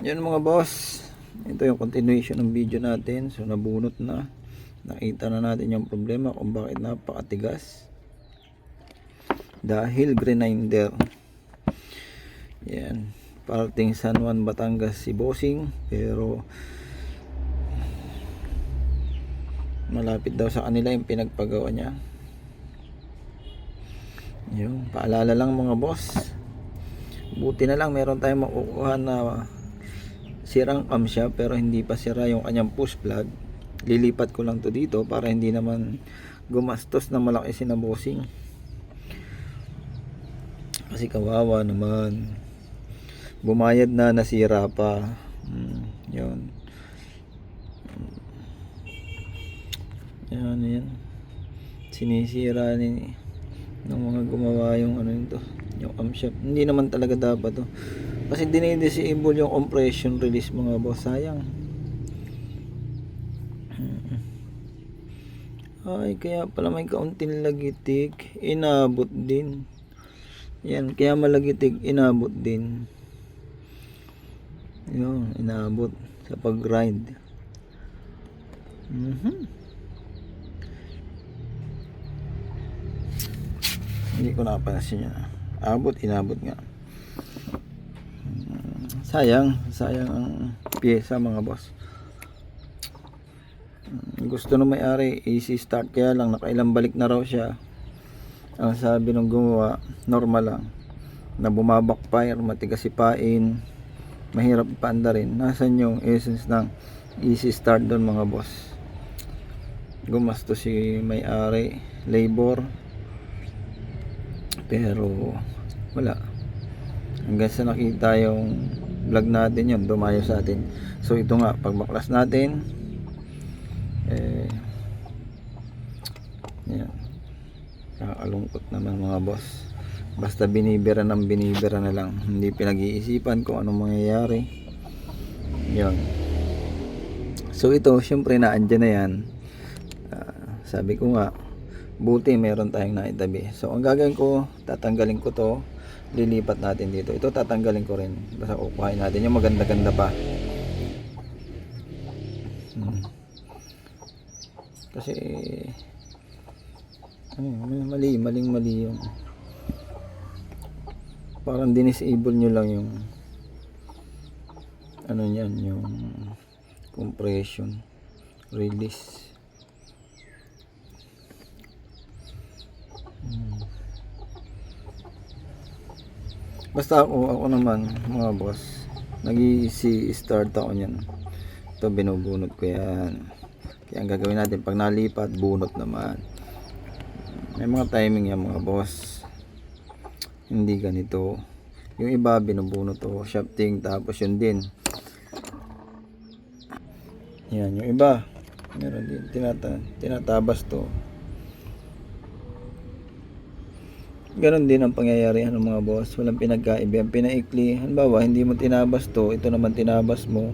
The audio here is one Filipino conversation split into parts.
Yan mga boss, ito yung continuation ng video natin. So nabunot na, nakita na natin yung problema kung bakit napakatigas, dahil grinder. Yan, parating San Juan, Batangas si bossing, pero malapit daw sa kanila yung pinagpagawa niya. Yung paalala lang mga boss, buti na lang meron tayong makukuha na sirang camshaft pero hindi pa sira yung kanyang push plug. Lilipat ko lang to dito para hindi naman gumastos na malaki si na bossing, kasi kawawa naman, bumayad na, nasira pa. Yun yan sinisira ni ng mga gumawa yung ano nito, yung camshaft. Hindi naman talaga dapat to, kasi dinidisable yung compression release mga boss, sayang. Ay, kaya pala may kaunting lagitik, inabot din. Yan, kaya malagitik, inabot din. Yun, inabot sa pag-grind. Hindi ko napansin niya. Inabot nga. Sayang ang pyesa mga boss. Gusto ng may-ari easy start, kaya lang nakailang balik na raw siya. Ang sabi ng gumawa, normal lang na bumabackfire, matigas sipain, mahirap ipaanda rin. Nasaan yung essence ng easy start doon mga boss? Gumasto si may-ari, labor, pero wala. Hanggang sa nakita yung vlog natin, yun dumayo sa atin. So ito nga, pagbaklas natin, yan, nakakalungkot naman mga boss. Basta binibira na lang, hindi pinag-iisipan kung anong mangyayari. Yun. So ito syempre naandyan na yan. Sabi ko nga, buti meron tayong naitabi. So ang gagawin ko, tatanggalin ko to, lilipat natin dito. Ito tatanggalin ko rin, basta kukuhain natin yung maganda-ganda pa. Kasi maling yung parang dinisable nyo lang yung ano nyan, yung compression release. Basta ako naman mga boss, nag-easy start ako nyan. Ito binubunot ko yan. Kaya ang gagawin natin, pag nalipat, bunot naman. May mga timing yan mga boss, hindi ganito. Yung iba binubunot to shafting, tapos yun din yan. Yung iba meron din tinatabas to. Ganon din ang pangyayari ng mga boss, walang pinagkaiba. Ang pinaikli, halimbawa hindi mo tinabas to, ito naman tinabas mo,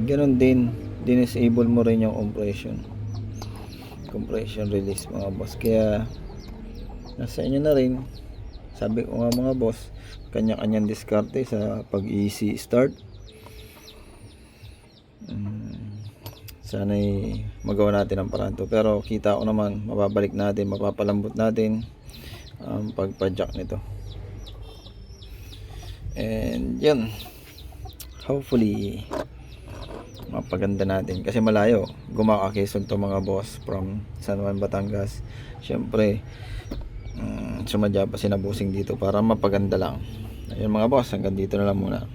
ganon din, dinisable mo rin yung compression release mga boss. Kaya nasa inyo na rin. Sabi ko nga mga boss, kanya-kanyang diskarte sa pag easy start. Sana'y magawa natin ang paraan to, pero kita ko naman mababalik natin, mapapalambot natin ang pagpa-jack nito. And yan, hopefully mapaganda natin, kasi malayo, Quezon to mga boss, from San Juan, Batangas. Syempre sumadya pa sinabusing dito para mapaganda lang. Ayun mga boss, hanggang dito na lang muna.